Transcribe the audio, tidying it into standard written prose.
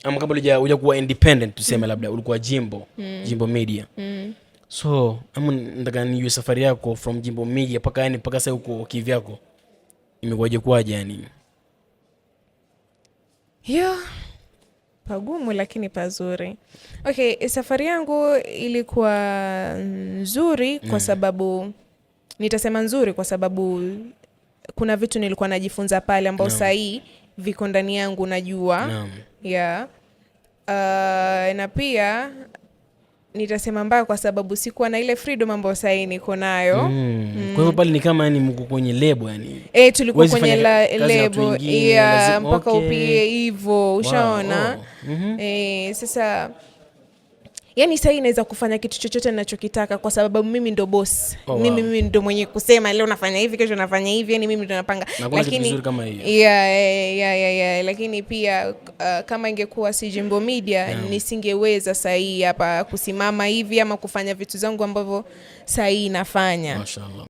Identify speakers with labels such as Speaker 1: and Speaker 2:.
Speaker 1: ama kabla hujakuwa independent tuseme labda ulikuwa Jimbo Jimbo Media. So nataka nijue safari yako from Jimbo Media mpaka sasa uko kivyako imekuwaje kwaje yani?
Speaker 2: Pagumu lakini pazuri. Okay, safari yangu ilikuwa nzuri kwa sababu nitasema nzuri kwa sababu kuna vitu nilikuwa najifunza pale ambao sahi viko ndani yangu najua. Na pia nitasema mbaya kwa sababu sikuwa na ile freedom ambayo sahi niko nayo.
Speaker 1: Kwa hivyo pale ni kama yani mko kwenye lebo yani.
Speaker 2: Tulikuwa kwenye lebo mpaka upige hivyo ushaona. Sasa yani sasa inaweza kufanya kitu chochote ninachokitaka kwa sababu mimi ndo boss. Mimi ndo mwenye kusema leo nafanya hivi, kesho nafanya hivi, yani mimi ndo napanga.
Speaker 1: Lakini kama hiyo.
Speaker 2: Lakini pia kama ingekuwa si Jimbo Media nisingeweza sasa hapa kusimama hivi ama kufanya vitu zangu ambavyo sasa nafanya.
Speaker 1: Mashaallah.